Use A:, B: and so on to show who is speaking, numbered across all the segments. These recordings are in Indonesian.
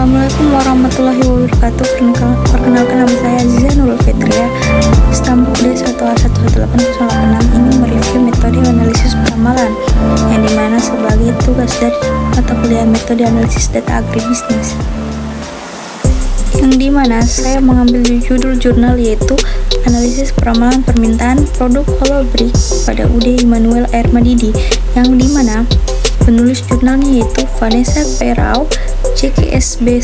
A: Assalamualaikum warahmatullahi wabarakatuh. Perkenalkan nama saya Aziza Nurul Fitria. Stambuk D1A11886 ini mereview metode analisis peramalan, yang dimana sebagai tugas dari mata kuliah metode analisis data agribisnis, yang dimana saya mengambil judul jurnal yaitu analisis peramalan permintaan produk holobrik pada UD Immanuel Air Madidi, yang dimana penulis jurnalnya yaitu Vanessa Perau, CKSB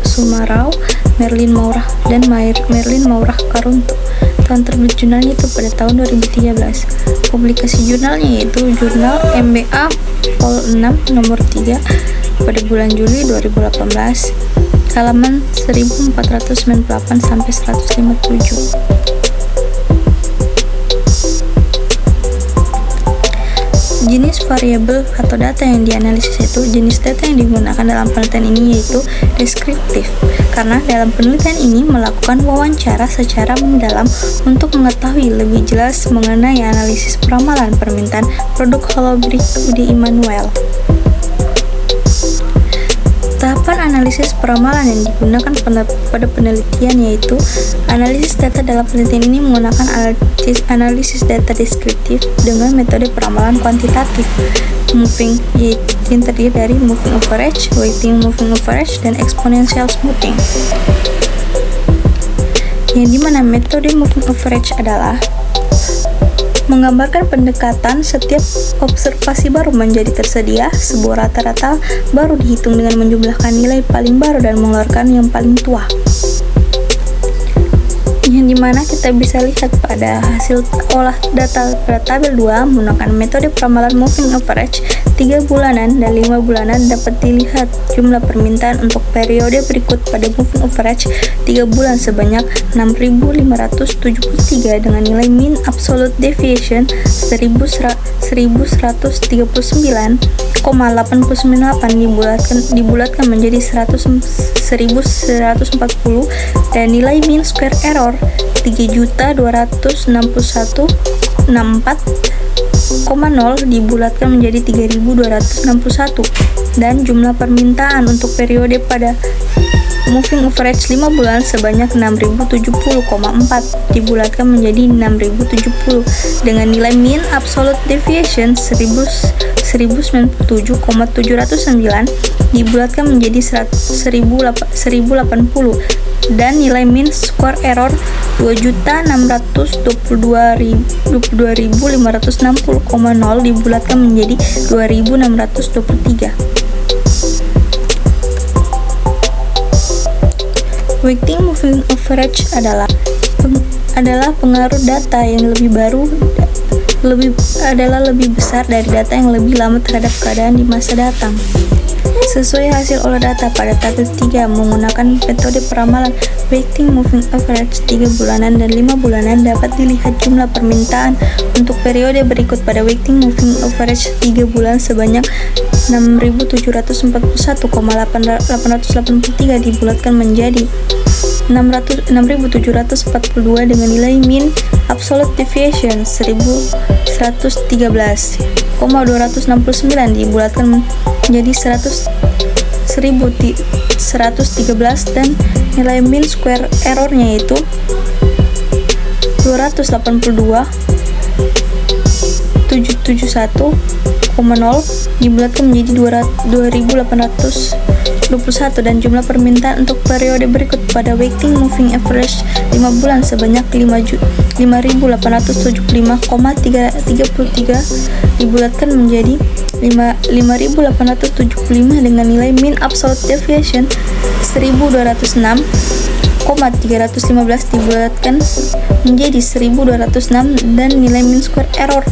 A: Sumarau, Merlin Maurah, dan Merlin Maurah Karuntu. Tahun terbit jurnalnya itu pada tahun 2013. Publikasi jurnalnya yaitu Jurnal MBA Vol 6 nomor 3 pada bulan Juli 2018, halaman 1498 sampai 157. Jenis variabel atau data yang dianalisis itu jenis data yang digunakan dalam penelitian ini yaitu deskriptif, karena dalam penelitian ini melakukan wawancara secara mendalam untuk mengetahui lebih jelas mengenai analisis peramalan permintaan produk holobrik UD Immanuel. Tahapan analisis peramalan yang digunakan pada penelitian yaitu analisis data. Dalam penelitian ini menggunakan analisis data deskriptif dengan metode peramalan kuantitatif moving, yang terdiri dari moving average, weighting moving average, dan exponential smoothing. Yang dimana metode moving average adalah menggambarkan pendekatan setiap observasi baru menjadi tersedia sebuah rata-rata baru dihitung dengan menjumlahkan nilai paling baru dan mengeluarkan yang paling tua, yang dimana kita bisa lihat pada hasil olah data pada tabel 2 menggunakan metode peramalan moving average 3 bulanan dan 5 bulanan. Dapat dilihat jumlah permintaan untuk periode berikut pada moving average 3 bulan sebanyak 6.573 dengan nilai mean absolute deviation 1139,898 dibulatkan menjadi 1140 dan nilai mean square error 3.261.64,0 dibulatkan menjadi 3.261 dan jumlah permintaan untuk periode pada moving average 5 bulan sebanyak 6.070,4 dibulatkan menjadi 6.070 dengan nilai mean absolute deviation 1097,709 dibulatkan menjadi 1080 dan nilai mean square error 2.622.560,0 dibulatkan menjadi 2.623. Weighting moving average adalah pengaruh data yang lebih besar dari data yang lebih lama terhadap keadaan di masa datang. Sesuai hasil olah data pada tabel 3 menggunakan metode peramalan weighting moving average 3 bulanan dan 5 bulanan, dapat dilihat jumlah permintaan untuk periode berikut pada weighting moving average 3 bulan sebanyak 6.741,883 dibulatkan menjadi 6.742 dengan nilai mean absolute deviation 1113,269 dibulatkan menjadi 1.113 dan nilai mean square errornya yaitu 282.771,0 dibulatkan menjadi 2.821 dan jumlah permintaan untuk periode berikut pada weighting moving average 5 bulan sebanyak 5.875,33 dibulatkan menjadi 5.875 dengan nilai mean absolute deviation 1.206,315 dibulatkan menjadi 1.206 dan nilai mean square error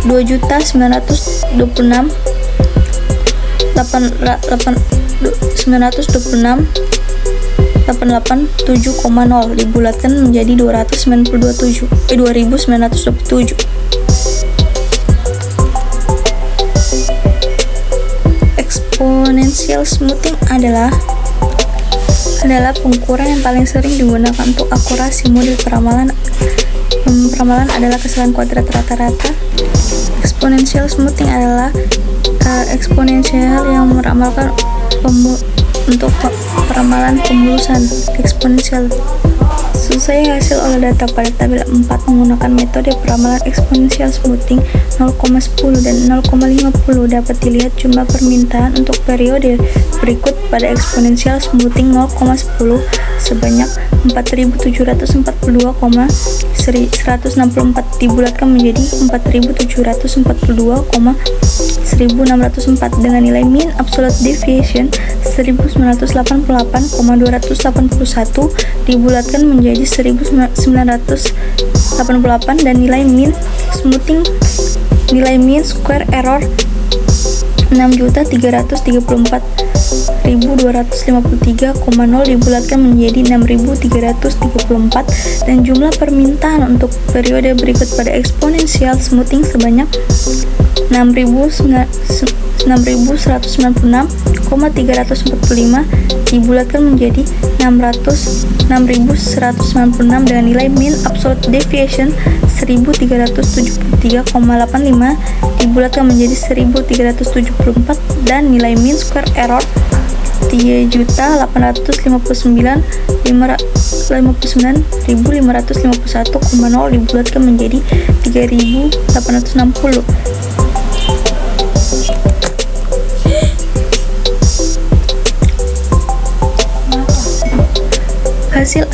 A: 2.926,927,0 dibulatkan menjadi 2.927. Exponential smoothing adalah pengukuran yang paling sering digunakan untuk akurasi model peramalan. Peramalan adalah kesalahan kuadrat rata-rata. Exponential smoothing adalah eksponensial yang meramalkan untuk peramalan pemulusan eksponensial. Sesuai hasil olah data pada tabel 4 menggunakan metode peramalan eksponensial smoothing 0,10 dan 0,50 dapat dilihat jumlah permintaan untuk periode berikut pada eksponensial smoothing 0,10 sebanyak 4.742,164 dibulatkan menjadi 4.742,1604 dengan nilai mean absolute deviation 1988,281 dibulatkan menjadi 1988 dan nilai mean smoothing square error 6.334.253,0 dibulatkan menjadi 6.334 dan jumlah permintaan untuk periode berikut pada eksponensial smoothing sebanyak 6.196,345 dibulatkan menjadi 6.196 dengan nilai mean absolute deviation 1.373,85 dibulatkan menjadi 1.374 dan nilai mean square error 3.859.551,0 dibulatkan menjadi 3.860. Hasil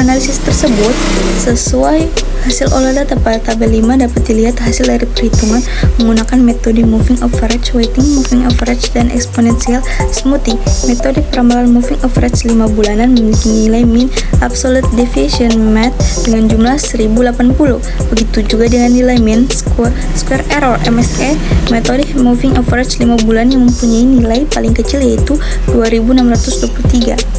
A: analisis tersebut sesuai hasil olah data pada tabel 5 dapat dilihat hasil dari perhitungan menggunakan metode moving average, weighting, moving average, dan exponential smoothing. Metode peramalan moving average 5 bulanan memiliki nilai mean absolute deviation MAD dengan jumlah 1080. Begitu juga dengan nilai mean square error MSE. Metode moving average 5 bulan yang mempunyai nilai paling kecil yaitu 2623.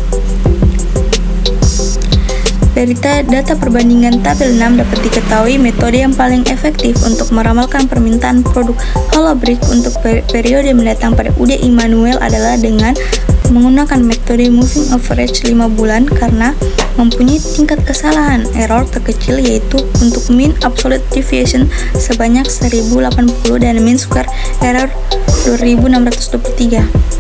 A: Dari data perbandingan tabel 6 dapat diketahui metode yang paling efektif untuk meramalkan permintaan produk Holobrick untuk periode mendatang pada UD Immanuel adalah dengan menggunakan metode moving average 5 bulan karena mempunyai tingkat kesalahan error terkecil yaitu untuk mean absolute deviation sebanyak 1080 dan mean square error 2623.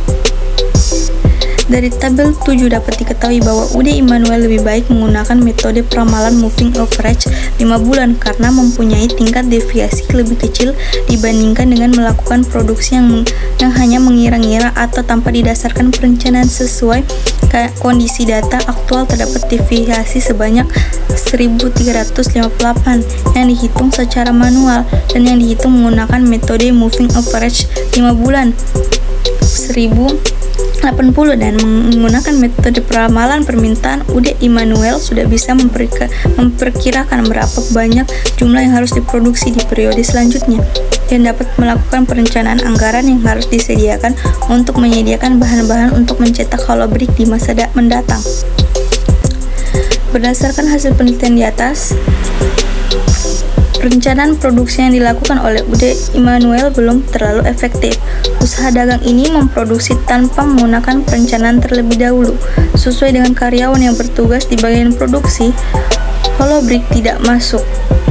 A: Dari tabel 7 dapat diketahui bahwa UD Immanuel lebih baik menggunakan metode peramalan moving average 5 bulan karena mempunyai tingkat deviasi lebih kecil dibandingkan dengan melakukan produksi yang hanya mengira-ngira atau tanpa didasarkan perencanaan sesuai kondisi data aktual. Terdapat deviasi sebanyak 1358 yang dihitung secara manual dan yang dihitung menggunakan metode moving average 5 bulan 1080 dan menggunakan metode peramalan permintaan UD Immanuel sudah bisa memperkirakan berapa banyak jumlah yang harus diproduksi di periode selanjutnya dan dapat melakukan perencanaan anggaran yang harus disediakan untuk menyediakan bahan-bahan untuk mencetak Holobrick di masa mendatang. Berdasarkan hasil penelitian di atas, perencanaan produksi yang dilakukan oleh UD Immanuel belum terlalu efektif. Usaha dagang ini memproduksi tanpa menggunakan perencanaan terlebih dahulu. Sesuai dengan karyawan yang bertugas di bagian produksi, Holobrick tidak masuk.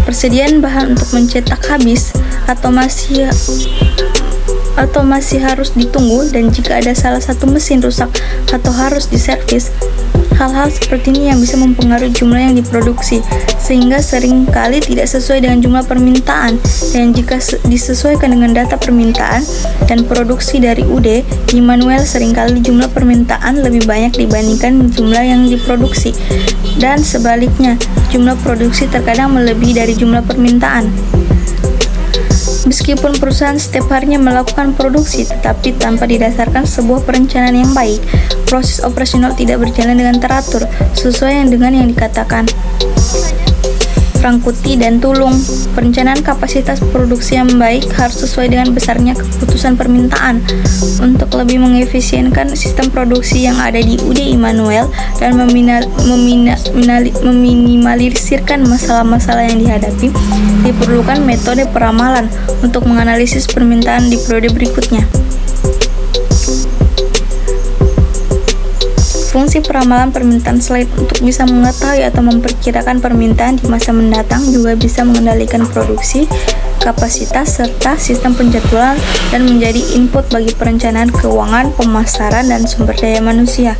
A: Persediaan bahan untuk mencetak habis atau masih harus ditunggu, dan jika ada salah satu mesin rusak atau harus diservis, hal-hal seperti ini yang bisa mempengaruhi jumlah yang diproduksi, sehingga seringkali tidak sesuai dengan jumlah permintaan. Dan jika disesuaikan dengan data permintaan dan produksi dari UD Immanuel, seringkali jumlah permintaan lebih banyak dibandingkan jumlah yang diproduksi, dan sebaliknya, jumlah produksi terkadang melebihi dari jumlah permintaan. Meskipun perusahaan setiap harinya melakukan produksi, tetapi tanpa didasarkan sebuah perencanaan yang baik, proses operasional tidak berjalan dengan teratur, sesuai dengan yang dikatakan Frankuti dan Tulung. Perencanaan kapasitas produksi yang baik harus sesuai dengan besarnya keputusan permintaan. Untuk lebih mengefisienkan sistem produksi yang ada di UD Immanuel dan meminimalisirkan masalah-masalah yang dihadapi, diperlukan metode peramalan untuk menganalisis permintaan di periode berikutnya. Fungsi peramalan permintaan selain untuk bisa mengetahui atau memperkirakan permintaan di masa mendatang, juga bisa mengendalikan produksi. kapasitas, serta sistem penjadwalan dan menjadi input bagi perencanaan keuangan, pemasaran, dan sumber daya manusia.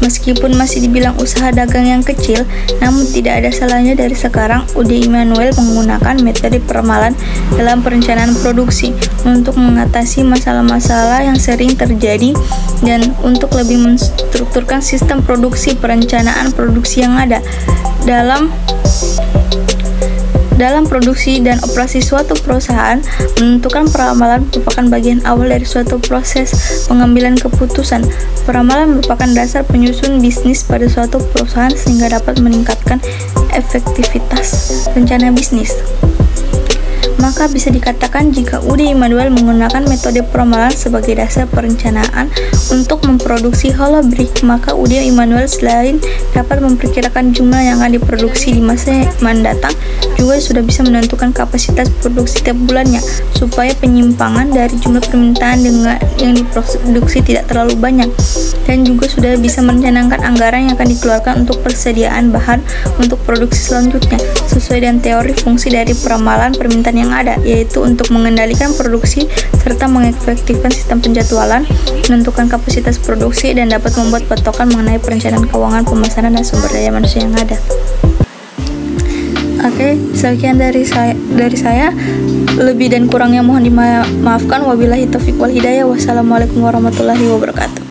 A: Meskipun masih dibilang usaha dagang yang kecil, namun tidak ada salahnya dari sekarang UD Immanuel menggunakan metode peramalan dalam perencanaan produksi untuk mengatasi masalah-masalah yang sering terjadi dan untuk lebih menstrukturkan sistem produksi perencanaan produksi yang ada. Dalam produksi dan operasi suatu perusahaan, menentukan peramalan merupakan bagian awal dari suatu proses pengambilan keputusan. Peramalan merupakan dasar penyusun bisnis pada suatu perusahaan sehingga dapat meningkatkan efektivitas rencana bisnis. Maka bisa dikatakan jika UD Immanuel menggunakan metode peramalan sebagai dasar perencanaan untuk memproduksi holobrick, maka UD Immanuel selain dapat memperkirakan jumlah yang akan diproduksi di masa mendatang, juga sudah bisa menentukan kapasitas produksi tiap bulannya, supaya penyimpangan dari jumlah permintaan dengan yang diproduksi tidak terlalu banyak, dan juga sudah bisa merencanakan anggaran yang akan dikeluarkan untuk persediaan bahan untuk produksi selanjutnya, sesuai dengan teori fungsi dari peramalan permintaan yang ada, yaitu untuk mengendalikan produksi serta mengefektifkan sistem penjadwalan, menentukan kapasitas produksi, dan dapat membuat patokan mengenai perencanaan keuangan, pemasaran, dan sumber daya manusia yang ada. Oke, sekian dari saya. Lebih dan kurangnya mohon dimaafkan. Wabillahi taufiq wal hidayah. Wassalamualaikum warahmatullahi wabarakatuh.